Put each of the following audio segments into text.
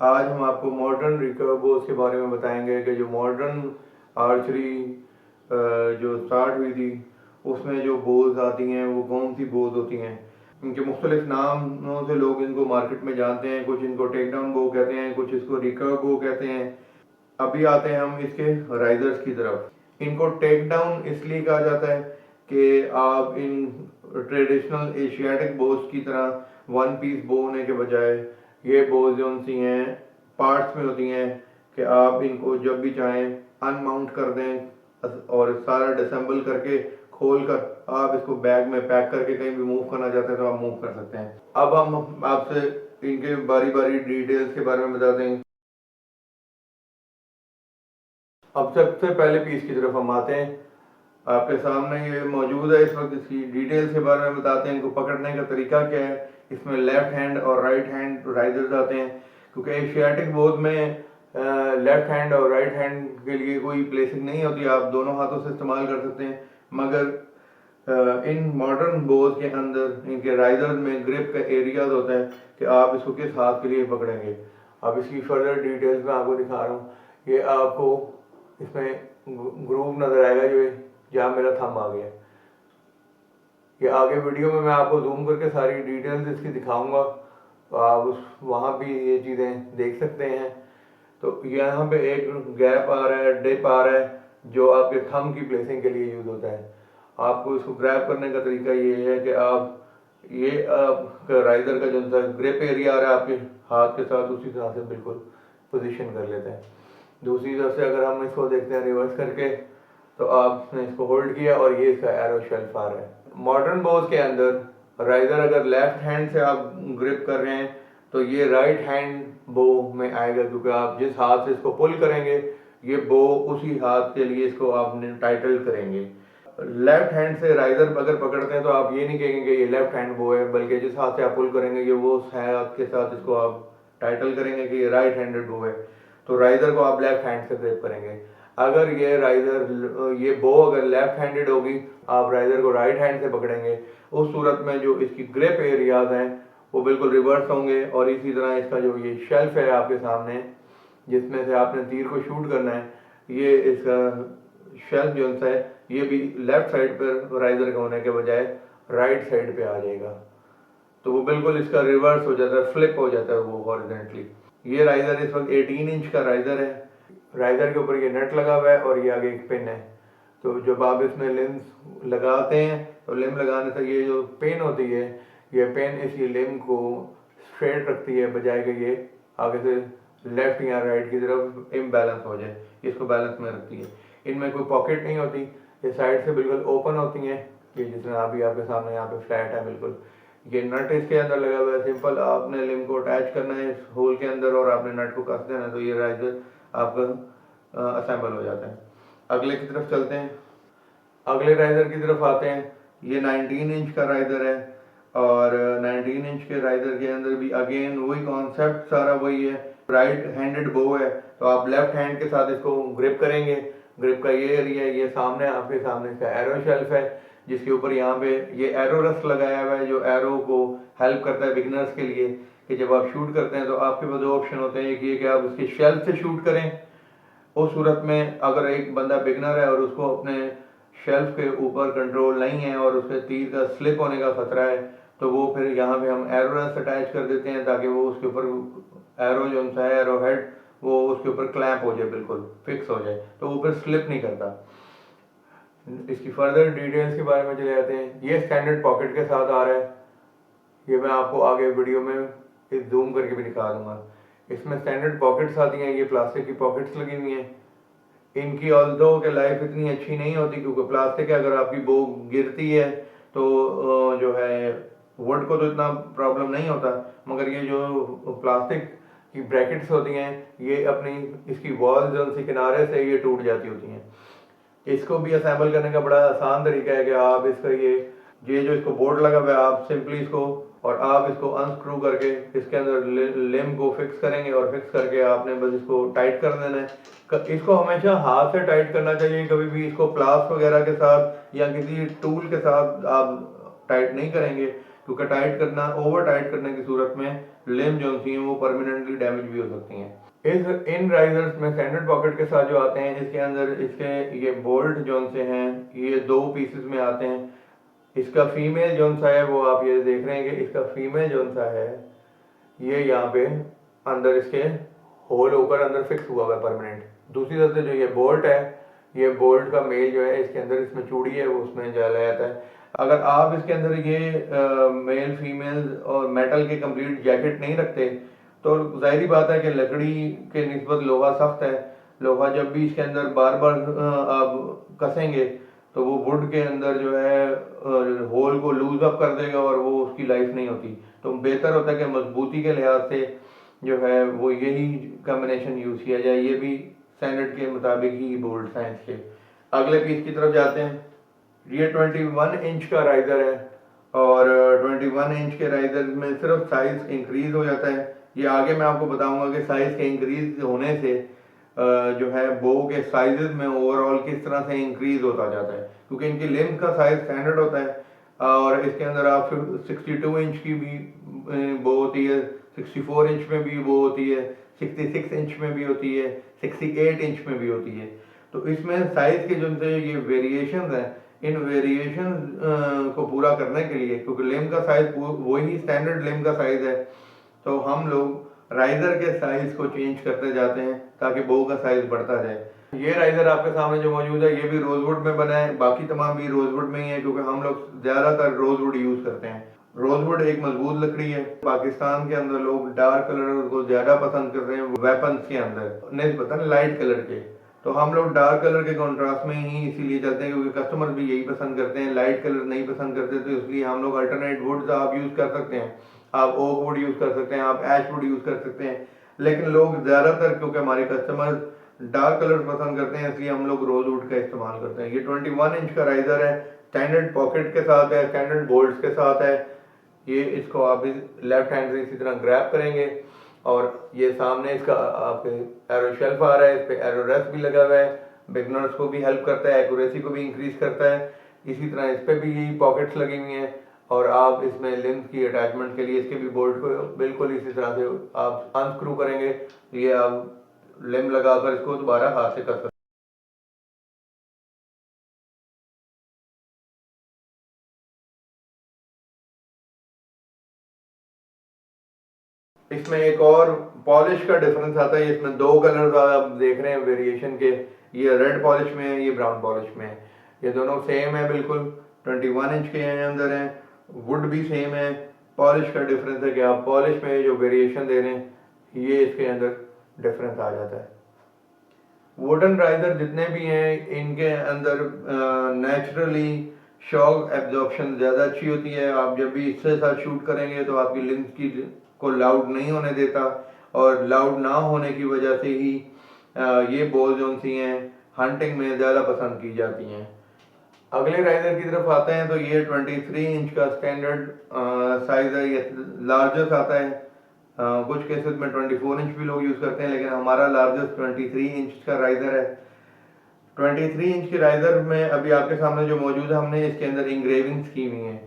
आज हम आपको मॉडर्न रिकर्व बोस के बारे में बताएंगे कि जो मॉडर्न आर्चरी जो स्टार्ट हुई थी उसमें जो बोज आती हैं वो कौन सी बोज होती हैं। इनके मुख्तलिफ नामों से लोग इनको मार्केट में जानते हैं। कुछ इनको टेक डाउन बो कहते हैं, कुछ इसको रिकर्व बो कहते हैं। अभी आते हैं हम इसके राइजर्स की तरफ। इनको टेक डाउन इसलिए कहा जाता है कि आप इन ट्रेडिशनल एशियाटिक बोज की तरह वन पीस बो होने के बजाय ये बोज जो सी हैं पार्ट्स में होती हैं कि आप इनको जब भी चाहें अनमाउंट कर दें और सारा डिसेंबल करके खोल कर आप इसको बैग में पैक करके कहीं भी मूव करना चाहते हैं तो आप मूव कर सकते हैं। अब हम आपसे इनके बारी बारी डिटेल्स के बारे में बताते हैं। अब सबसे पहले पीस की तरफ हम आते हैं। आपके सामने ये मौजूद है इस वक्त। इसकी डिटेल्स के बारे में बताते हैं। इनको पकड़ने का तरीका क्या है। इसमें लेफ्ट हैंड और राइट हैंड राइजर्स आते हैं क्योंकि एशियाटिक बोज में लेफ्ट हैंड और राइट हैंड के लिए कोई प्लेसिंग नहीं होती। आप दोनों हाथों से इस्तेमाल कर सकते हैं। मगर इन मॉडर्न बोज के अंदर इनके राइजर्स में ग्रिप का एरियाज होता है कि आप इसको किस हाथ के लिए पकड़ेंगे। अब इसकी फर्दर डिटेल्स में आपको दिखा रहा हूँ। ये आपको इसमें ग्रूव नज़र आएगा जो जहाँ मेरा थंब आ गया। ये आगे वीडियो में मैं आपको जूम करके सारी डिटेल्स इसकी दिखाऊंगा तो आप उस वहाँ भी ये चीज़ें देख सकते हैं। तो यहाँ पे एक गैप आ रहा है, डिप आ रहा है जो आपके थंब की प्लेसिंग के लिए यूज़ होता है। आपको इसको ग्रैब करने का तरीका ये है कि आप ये आपका राइजर का जो ग्रिप एरिया आ रहा है आपके हाथ के साथ उसी तरह से बिल्कुल पोजीशन कर लेते हैं। दूसरी तरफ से अगर हम इसको देखते हैं रिवर्स करके तो आपने इसको होल्ड किया और ये इसका एरो शेल्फ आ रहा है। मॉडर्न बोज के अंदर राइजर अगर लेफ्ट हैंड से आप ग्रिप कर रहे हैं तो ये राइट हैंड बो में आएगा क्योंकि आप जिस हाथ से इसको पुल करेंगे ये बो उसी हाथ के लिए इसको आपने टाइटल करेंगे। लेफ्ट हैंड से राइजर अगर पकड़ते हैं तो आप ये नहीं कहेंगे कि ये लेफ्ट हैंड बो है, बल्कि जिस हाथ से आप पुल करेंगे ये वो हाथ के साथ इसको आप टाइटल करेंगे कि ये राइट हैंडेड बो है। तो राइजर को आप लेफ्ट हैंड से ग्रिप करेंगे। अगर ये राइजर ये बो अगर लेफ्ट हैंडेड होगी आप राइजर को राइट हैंड से पकड़ेंगे। उस सूरत में जो इसकी ग्रिप एरियाज हैं वो बिल्कुल रिवर्स होंगे और इसी तरह इसका जो ये शेल्फ है आपके सामने जिसमें से आपने तीर को शूट करना है ये इसका शेल्फ जो है ये भी लेफ्ट साइड पर राइजर के होने के बजाय राइट साइड पे आ जाएगा। तो वो बिल्कुल इसका रिवर्स हो जाता है, फ्लिप हो जाता है वो हॉरिजॉन्टली। ये राइजर इस वक्त 18 इंच का राइजर है। राइजर के ऊपर ये नट लगा हुआ है और ये आगे एक पिन है। तो जब आप इसमें लिम्स लगाते हैं तो लिम लगाने से ये जो पिन होती है ये पिन इसी लिम को स्ट्रेट रखती है बजाय कि ये आगे से लेफ्ट या राइट की तरफ इम्बैलेंस हो जाए, इसको बैलेंस में रखती है। इनमें कोई पॉकेट नहीं होती, ये साइड से बिल्कुल ओपन होती हैं। ये जिस तरह अभी आपके सामने यहाँ पे फ्लैट है बिल्कुल। ये नट इसके अंदर लगा हुआ है। सिंपल आपने लिम को अटैच करना है इस होल के अंदर और आपने नट को कस देना है तो ये राइजर आपका असेंबल हो जाता है। अगले की तरफ चलते हैं। अगले राइजर की तरफ आते हैं। ये 19 इंच का राइजर है और 19 इंच के राइजर के अंदर भी अगेन वही कॉन्सेप्ट सारा वही है। राइट हैंडेड बो है तो आप लेफ्ट हैंड के साथ इसको ग्रिप करेंगे। ग्रिप का ये एरिया ये सामने आपके सामने इसका एरो शेल्फ है जिसके ऊपर यहाँ पे ये एरो रस्ट लगाया हुआ है जो एरो को हेल्प करता है बिगिनर्स के लिए कि जब आप शूट करते हैं तो आपके पास दो ऑप्शन होते हैं। एक ये कि आप उसके शेल्फ से शूट करें। उस सूरत में अगर एक बंदा बिगनर है और उसको अपने शेल्फ के ऊपर कंट्रोल नहीं है और उसके तीर का स्लिप होने का खतरा है तो वो फिर यहाँ पे हम एरो रस्ट अटैच कर देते हैं ताकि वो उसके ऊपर एरो जो है एरो हेड वो उसके ऊपर क्लैंप हो जाए, बिल्कुल फिक्स हो जाए तो वो फिर स्लिप नहीं करता। इसकी फर्दर डिटेल्स के बारे में चले जाते हैं। ये स्टैंडर्ड पॉकेट के साथ आ रहा है। ये मैं आपको आगे वीडियो में इस जूम करके भी दिखा दूंगा। इसमें स्टैंडर्ड पॉकेट्स आती हैं, ये प्लास्टिक की पॉकेट्स लगी हुई हैं। इनकी ऑल्दो के लाइफ इतनी अच्छी नहीं होती क्योंकि प्लास्टिक है, अगर आपकी बो गिरती है तो जो है वुड को तो इतना प्रॉब्लम नहीं होता, मगर ये जो प्लास्टिक की ब्रैकेट्स होती हैं ये अपनी इसकी वॉल जो सी किनारे से ये टूट जाती होती हैं। इसको भी असेंबल करने का बड़ा आसान तरीका है कि आप इसका ये जो इसको बोर्ड लगा हुआ है आप सिंपली इसको और आप इसको अनस्क्रू करके इसके अंदर लिम को फिक्स करेंगे और फिक्स करके आपने बस इसको टाइट कर देना है। इसको हमेशा हाथ से टाइट करना चाहिए, कभी भी इसको प्लास वगैरह के साथ या किसी टूल के साथ आप टाइट नहीं करेंगे क्योंकि टाइट करना, ओवर टाइट करने की सूरत में लिम जो सी हैं वो परमानेंटली डैमेज भी हो सकती हैं। इन राइजर्स में स्टैंडर्ड पॉकेट के साथ जो आते हैं, इसके अंदर इसके ये बोल्ट जो से हैं ये 2 पीसेस में आते हैं। इसका फीमेल जो सा है वो आप ये देख रहे हैं कि इसका फीमेल जो सा है ये यहाँ पे अंदर इसके होल होकर अंदर फिक्स हुआ हुआ है परमानेंट। दूसरी तरफ से जो ये बोल्ट है, ये बोल्ट का मेल जो है इसके अंदर इसमें चूड़ी है वो उसमें डाला जाता है। अगर आप इसके अंदर ये मेल फीमेल और मेटल के कंप्लीट जैकेट नहीं रखते तो जाहिर बात है कि लकड़ी के निस्बत लोहा सख्त है। लोहा जब भी इसके अंदर बार बार आप कसेंगे तो वो वुड के अंदर जो है होल को लूज अप कर देगा और वो उसकी लाइफ नहीं होती। तो बेहतर होता है कि मजबूती के लिहाज से जो है वो यही कॉम्बिनेशन यूज़ किया जाए। ये भी स्टैंडर्ड के मुताबिक ही बोल्ट हैं इसके। अगले पीस की तरफ जाते हैं। ये 21 इंच का राइजर है और 21 इंच के राइजर में सिर्फ साइज इंक्रीज हो जाता है। ये आगे मैं आपको बताऊंगा कि साइज के इंक्रीज होने से जो है बो के साइजेस में ओवरऑल किस तरह से इंक्रीज होता जाता है, क्योंकि इनकी लेंथ का साइज स्टैंडर्ड होता है और इसके अंदर आप 62 इंच की भी बो होती है, 64 इंच में भी वो होती है, 66 इंच में भी होती है, 68 इंच में भी होती है। तो इसमें साइज के जो से ये वेरिएशन है, इन वेरिएशन को पूरा करने के लिए, क्योंकि लेम का साइज वही स्टैंडर्ड लेम का साइज है, तो हम लोग राइजर के साइज को चेंज करते जाते हैं ताकि बो का साइज बढ़ता जाए। ये राइजर आपके सामने जो मौजूद है ये भी रोजवुड में बना है, बाकी तमाम भी रोजवुड में ही है, क्योंकि हम लोग ज्यादातर रोजवुड यूज करते हैं। रोजवुड एक मजबूत लकड़ी है। पाकिस्तान के अंदर लोग डार्क कलर को ज्यादा पसंद करते हैं वेपन्स के अंदर निस्बतन लाइट कलर के, तो हम लोग डार्क कलर के कॉन्ट्रास्ट में ही इसीलिए चलते हैं क्योंकि कस्टमर भी यही पसंद करते हैं, लाइट कलर नहीं पसंद करते, तो इसलिए हम लोग अल्टरनेट वुड्स आप यूज कर सकते हैं। आप ओक वुड यूज कर सकते हैं, आप ऐश वुड यूज कर सकते हैं, लेकिन लोग ज्यादातर क्योंकि हमारे कस्टमर डार्क कलर पसंद करते हैं इसलिए हम लोग रोज वुड का इस्तेमाल करते हैं। ये 21 इंच का राइजर है, स्टैंडर्ड पॉकेट के साथ है, स्टैंडर्ड बोल्ट्स के साथ है। ये इसको आप लेफ्ट हैंड से इसी तरह ग्रैब करेंगे और ये सामने इसका आपके एरो शेल्फ आ रहा है, इस पे एरो रेस्ट भी लगा हुआ है, बिगनर्स को भी हेल्प करता है, एक्यूरेसी को भी इंक्रीज करता है। इसी तरह इस पे भी यही पॉकेट्स लगी हुई हैं और आप इसमें लिंक की अटैचमेंट के लिए इसके भी बोल्ट को बिल्कुल इसी तरह से आप अनस्क्रू करेंगे, ये आप लिम लगाकर इसको दोबारा हाथ से कर सकते हैं। इसमें एक और पॉलिश का डिफरेंस आता है। इसमें 2 कलर्स आप देख रहे हैं वेरिएशन के, ये रेड पॉलिश में है, ये ब्राउन पॉलिश में है। ये दोनों सेम है बिल्कुल, 21 इंच के अंदर हैं, वुड भी सेम है। पॉलिश का डिफरेंस है कि आप पॉलिश में जो वेरिएशन दे रहे हैं ये इसके अंदर डिफरेंस आ जाता है। वुडन राइजर जितने भी हैं इनके अंदर नेचुरली शॉक एब्जॉर्प्शन ज़्यादा अच्छी होती है। आप जब भी इससे साथ शूट करेंगे तो आपकी लिंस की को लाउड नहीं होने देता और लाउड ना होने की वजह से ही ये बॉल जो सी हैं हंटिंग में ज़्यादा पसंद की जाती हैं। अगले राइजर की तरफ आते हैं तो ये 23 इंच का स्टैंडर्ड साइज है, ये लार्जेस्ट आता है। कुछ केसेस में 24 इंच भी लोग यूज़ करते हैं, लेकिन हमारा लार्जेस्ट 23 इंच का राइजर है। 23 इंच के राइजर में अभी आपके सामने जो मौजूद है, हमने इसके अंदर इंग्रेविंग्स की हुई हैं।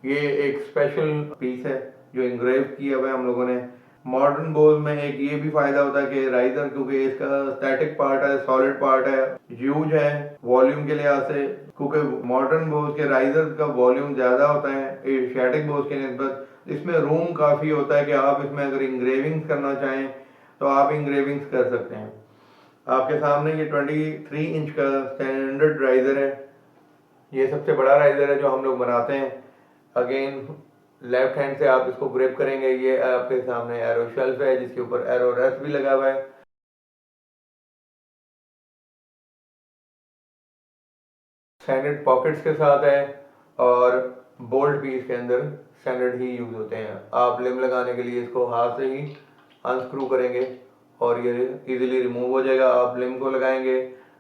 ये एक स्पेशल पीस है जो इंग्रेव किया हुआ है हम लोगों ने। मॉडर्न बोल में एक ये भी फायदा होता है कि राइजर क्योंकि इसका स्टैटिक पार्ट है, सॉलिड पार्ट है, ह्यूज है वॉल्यूम के लिहाज से, क्योंकि मॉडर्न बोल के राइजर का वॉल्यूम ज़्यादा होता है स्टैटिक बोल के निस्बत। इसमें रूम काफ़ी होता है कि आप इसमें अगर इंग्रेविंग्स करना चाहें तो आप इंग्रेविंग्स कर सकते हैं। आपके सामने ये 23 इंच का स्टैंडर्ड राइजर है, ये सबसे बड़ा राइजर है जो हम लोग बनाते हैं। अगेन लेफ्ट हैंड से आप इसको ग्रिप करेंगे, ये आपके सामने एरो शेल्फ है जिसके ऊपर एरो रेस्ट भी लगा हुआ है। स्टैंडर्ड पॉकेट्स के साथ है और बोल्ट भी इसके अंदर स्टैंडर्ड ही यूज होते हैं। आप लिम लगाने के लिए इसको हाथ से ही अनस्क्रू करेंगे और ये इजीली रिमूव हो जाएगा। आप लिम को लगाएंगे,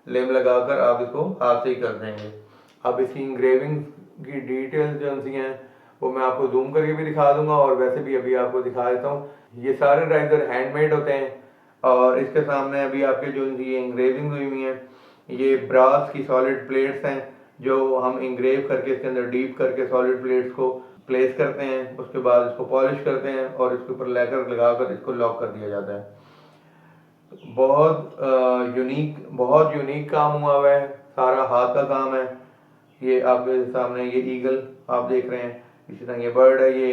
लिम लगाकर आप इसको हाथ से ही कर देंगे। अब इसकी इंग्रेविंग की डिटेल्स जो सी हैं वो मैं आपको जूम करके भी दिखा दूंगा और वैसे भी अभी आपको दिखा देता हूँ। ये सारे राइजर हैंडमेड होते हैं और इसके सामने अभी आपके जो ये इंग्रेविंग हुई हुई हैं ये ब्रास की सॉलिड प्लेट्स हैं जो हम इंग्रेव करके इसके अंदर डीप करके सॉलिड प्लेट्स को प्लेस करते हैं, उसके बाद इसको पॉलिश करते हैं और इसके ऊपर लेकर लगाकर इसको लॉक कर दिया जाता है। बहुत यूनिक काम हुआ हुआ है, सारा हाथ का काम है। ये आपके सामने ये ईगल आप देख रहे हैं, इसी तरह ये बर्ड है, ये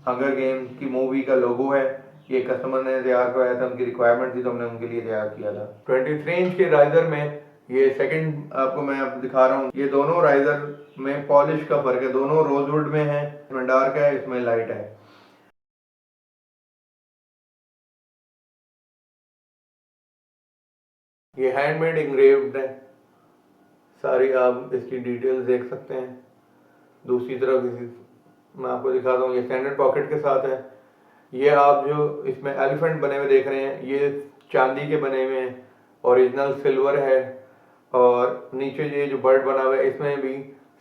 हंगर गेम की मूवी का लोगो है। ये कस्टमर ने तैयार करवाया था, उनकी रिक्वायरमेंट थी तो हमने उनके लिए तैयार किया था। 23 इंच के राइजर में ये सेकंड आपको मैं दिखा रहा हूँ। ये दोनों राइजर में पॉलिश का फर्क है, दोनों रोजवुड में है, इसमें डार्क है, इसमें लाइट है। ये हैंडमेड इंग्रेव्ड है, सारी आप इसकी डिटेल्स देख सकते हैं। दूसरी तरफ मैं आपको दिखाता हूँ, ये स्टैंडर्ड पॉकेट के साथ है। ये आप जो इसमें एलिफेंट बने हुए देख रहे हैं, ये चांदी के बने हुए हैं, ओरिजिनल सिल्वर है। और नीचे ये जो बर्ड बना हुआ है, इसमें भी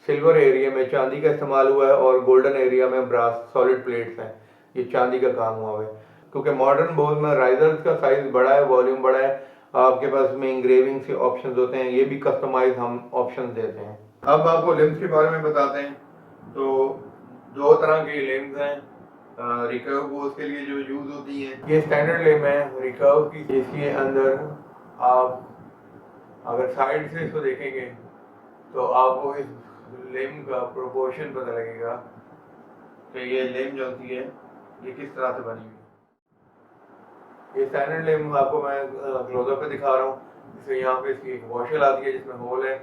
सिल्वर एरिया में चांदी का इस्तेमाल हुआ है और गोल्डन एरिया में ब्रास सॉलिड प्लेट्स हैं। ये चांदी का काम हुआ है, क्योंकि मॉडर्न बोल में राइजर्स का साइज बड़ा है, वॉल्यूम बड़ा है, आपके पास में इंग्रेविंग के ऑप्शंस होते हैं, ये भी कस्टमाइज हम ऑप्शंस देते हैं। अब आपको लिम्स के बारे में बताते हैं। तो दो तरह की लिम्स हैं, रिकर्व बोल्स के लिए जो यूज होती हैं। ये स्टैंडर्ड लिम है रिकर्व की। इसके अंदर आप अगर साइड से इसको देखेंगे तो आपको इस लिम का प्रोपोर्शन पता लगेगा कि ये लिम जो होती है ये किस तरह से बनी हुई है। ये स्टैंडर्ड लिम आपको मैं क्लोजअप पे दिखा रहा हूँ। इसमें यहाँ पे इसकी एक वॉशर आती है जिसमें होल है,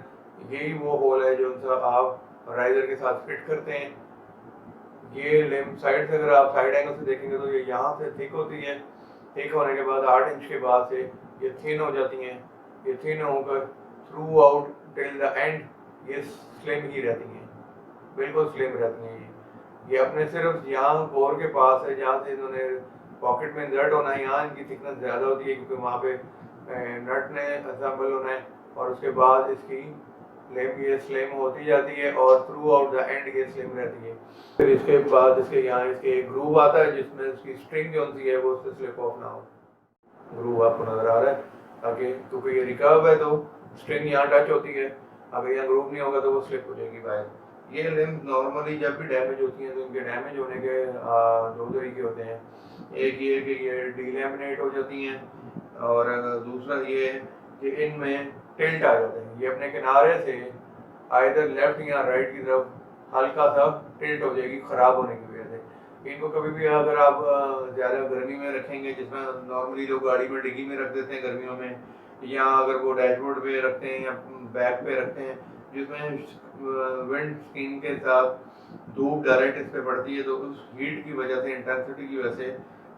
यही वो होल है जो आप राइजर के साथ फिट करते हैं। ये लिम साइड से अगर आप साइड एंगल से देखेंगे तो ये यहाँ से थिक होती है, थिक होने के बाद 8 इंच के बाद से ये थिन हो जाती हैं। ये थिन होकर through out till the end ये स्लिम ही रहती हैं, बिल्कुल स्लिम रहती हैं। ये अपने सिर्फ यहाँ बोर के पास है जहाँ से इन्होंने पॉकेट में इंसर्ट होना है, यहाँ इनकी थिकनेस ज़्यादा होती है क्योंकि वहाँ पे नट ने असेंबल होना है और उसके बाद इसकी लिम ये स्लिम होती जाती है और थ्रू आउट द एंड ये स्लिम रहती है। फिर इसके बाद इसके यहाँ इसके एक ग्रूव आता है जिसमें इसकी स्ट्रिंग जो होती है वो उससे स्लिप ऑफ ना हो। ग्रूव आपको नजर आ रहा है, ताकि क्योंकि ये रिकर्व है तो स्ट्रिंग यहाँ टच होती है, अगर यहाँ ग्रूव नहीं होगा तो वो स्लिप हो जाएगी बाहर। ये लिम्स नॉर्मली जब भी डैमेज होती हैं तो इनके डैमेज होने के दो तरीके होते हैं। एक ये कि ये डीलैमिनेट हो जाती हैं और दूसरा ये कि इनमें टिल्ट आ जाते हैं। ये अपने किनारे से आइदर लेफ्ट या राइट की तरफ हल्का सा टिल्ट हो जाएगी ख़राब होने की वजह से। इनको कभी भी अगर आप ज़्यादा गर्मी में रखेंगे, जिसमें नॉर्मली लोग गाड़ी में डिग्गी में रख देते हैं गर्मियों में, या अगर वो डैशबोर्ड पे रखते हैं या बैक पे रखते हैं जिसमें विंड स्क्रीन के साथ धूप डायरेक्ट इस पर पड़ती है, तो उस हीट की वजह से, इंटेंसिटी की वजह से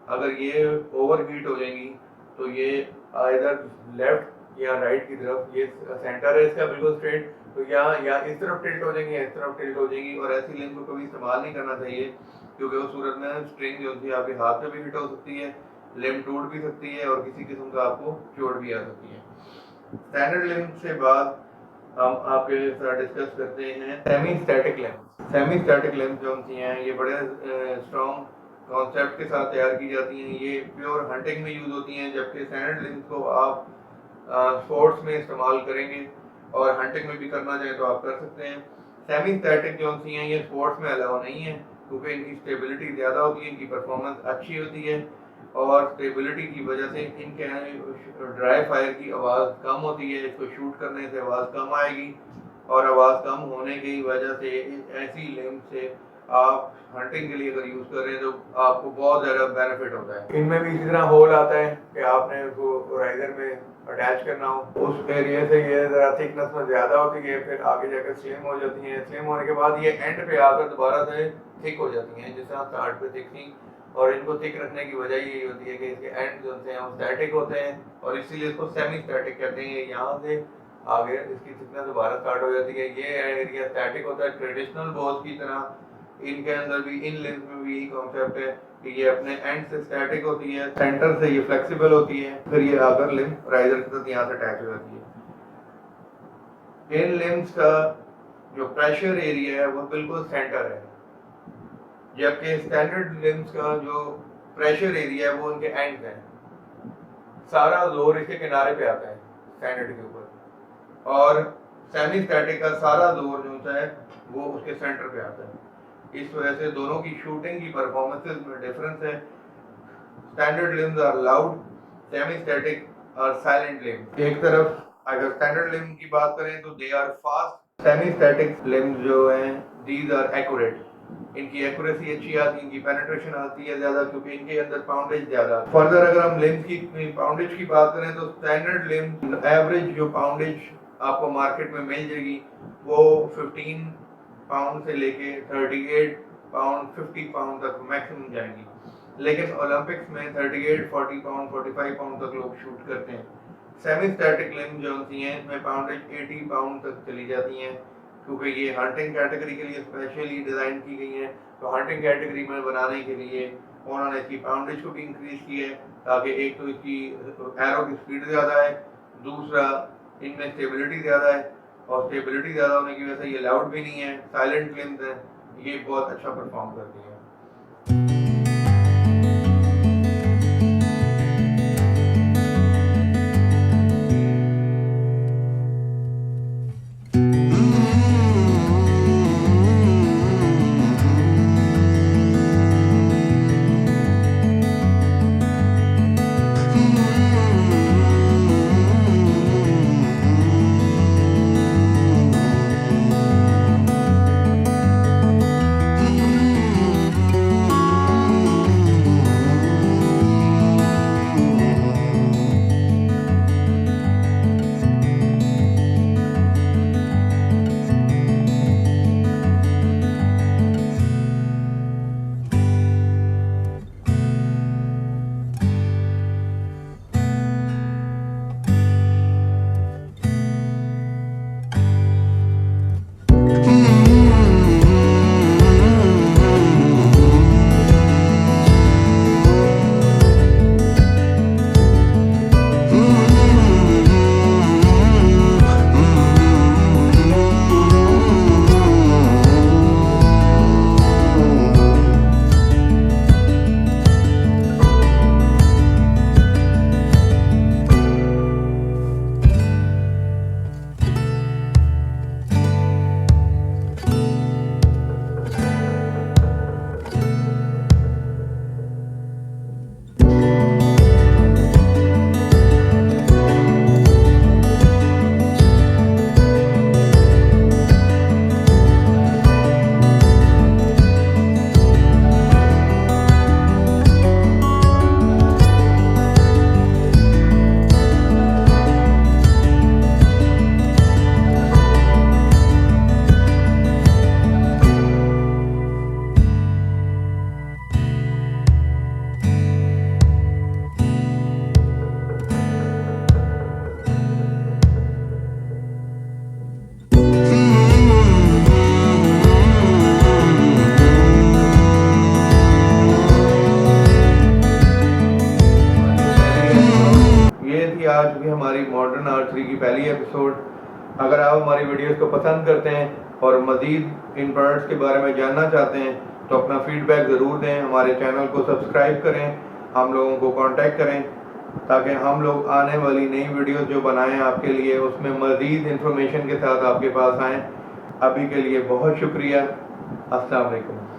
अगर ये ओवर हीट हो जाएंगी तो ये आइदर लेफ्ट या राइट की तरफ, ये सेंटर है इसका बिल्कुल स्ट्रेट, तो या इस तरफ टिल्ट हो जाएंगी या इस तरफ टिल्ट हो जाएंगी। और ऐसी लिंक को कभी इस्तेमाल नहीं करना चाहिए क्योंकि उस सूरत में स्ट्रिंग जो होती है आपके हाथ में भी हिट हो सकती है, लिम टूट भी सकती है और किसी किस्म का आपको चोट भी आ सकती है। स्टैंडर्ड लिम से बाद हम आपके साथ डिस्कस करते हैं semi static limbs. Semi static limbs जो होती हैं ये बड़े स्ट्रॉन्ग कॉन्सेप्ट के साथ तैयार की जाती हैं। ये प्योर हंटिंग में यूज होती हैं, जबकि स्टैंडर्ड लिम्स को आप स्पोर्ट्स में इस्तेमाल करेंगे और हंटिंग में भी करना चाहें तो आप कर सकते हैं। सेमी स्टैटिक जो होती हैं ये स्पोर्ट्स में अलाउ नहीं है क्योंकि इनकी स्टेबिलिटी ज़्यादा होती है, इनकी परफॉर्मेंस अच्छी होती है और स्टेबिलिटी की वजह से इनके ड्राई फायर की आवाज़ कम होती है, इसको शूट करने से आवाज़ कम आएगी और आवाज़ कम होने की वजह से ऐसी लिम्स से आप हंटिंग के लिए अगर यूज़ कर रहे हैं तो आपको बहुत ज़्यादा बेनिफिट होता है। इनमें भी इसी तरह होल आता है कि आपने उसको राइजर में अटैच करना हो, उस एरिया से ये ज़रा थिकनेस में ज़्यादा होती है, फिर आगे जाकर स्लिम हो जाती हैं। स्लिम होने के बाद ये एंड पे आकर दोबारा से थिक हो जाती हैं, जिस तरह स्टार्ट पे थिक थी। और इनको थिक रखने की वजह यही होती है कि इसके एंड जो होते हैं वो स्टैटिक होते हैं और इसीलिए इसको सेमी स्टैटिक कहते हैं। यहाँ से आगे इसकी थिकनेस दोबारा स्टार्ट हो जाती है, ये एरिया स्टैटिक होता है। ट्रेडिशनल बॉल्स की तरह इनके अंदर भी, इन लिम्स में भी यही कॉन्सेप्ट है कि ये अपने एंड से स्टैटिक होती है, सेंटर से ये फ्लेक्सिबल होती है, फिर ये आकर लिम राइजर के साथ यहाँ से अटैच हो जाती है। इन लिम्स का जो प्रेशर एरिया है वो बिल्कुल सेंटर है, जबकि स्टैंडर्ड लिम्स का जो प्रेशर एरिया है वो उनके एंड है। सारा जोर इसके किनारे पे आता है स्टैंडर्ड के ऊपर और सेमी स्टैटिक का सारा जोर जो होता है वो उसके सेंटर पे आता है। इस वजह से दोनों की शूटिंग की परफॉर्मेंसेस में डिफरेंस है। Standard limbs are loud, semi static और साइलेंट लिम्स। एक तरफ अगर स्टैंडर्ड लिम्स की बात करें तो they are fast. Semi static limbs जो हैं दीज आर एक्यूरेट, इनकी एक्यूरेसी अच्छी आती है, इनकी पेनिट्रेशन आती है ज़्यादा क्योंकि इनके अंदर पाउंडेज ज़्यादा। फर्दर अगर हम लिम्स की पाउंडेज की बात करें तो स्टैंडर्ड लिम्स एवरेज जो पाउंडेज आपको मार्केट में मिल जाएगी वो 15 पाउंड से लेके 38 पाउंड 50 पाउंड तक मैक्सिमम जाएंगी, लेकिन ओलंपिक्स में 38 40 पाउंड 45 पाउंड तक लोग शूट करते हैं। सेमी स्टैटिक लिम्स जो होती हैं इसमें पाउंडेज 80 पाउंड तक चली जाती हैं क्योंकि ये हंटिंग कैटेगरी के लिए स्पेशली डिज़ाइन की गई हैं। तो हंटिंग कैटेगरी में बनाने के लिए उन्होंने इसकी पाउंडेज को भी इंक्रीज की है ताकि एक तो इसकी एरो की स्पीड ज़्यादा है, दूसरा इनमें स्टेबिलिटी ज़्यादा है, और स्टेबिलिटी ज़्यादा होने की वजह से ये लाउड भी नहीं है, साइलेंट लिम्स हैं, ये बहुत अच्छा परफॉर्म करती हैं। आज भी हमारी मॉडर्न आर्चरी की पहली एपिसोड। अगर आप हमारी वीडियोस को पसंद करते हैं और मज़ीद इन प्रोडक्ट्स के बारे में जानना चाहते हैं तो अपना फीडबैक ज़रूर दें, हमारे चैनल को सब्सक्राइब करें, हम लोगों को कांटेक्ट करें ताकि हम लोग आने वाली नई वीडियोस जो बनाएं आपके लिए उसमें मज़ीद इंफॉर्मेशन के साथ आपके पास आएँ। अभी के लिए बहुत शुक्रिया। अस्सलाम वालेकुम।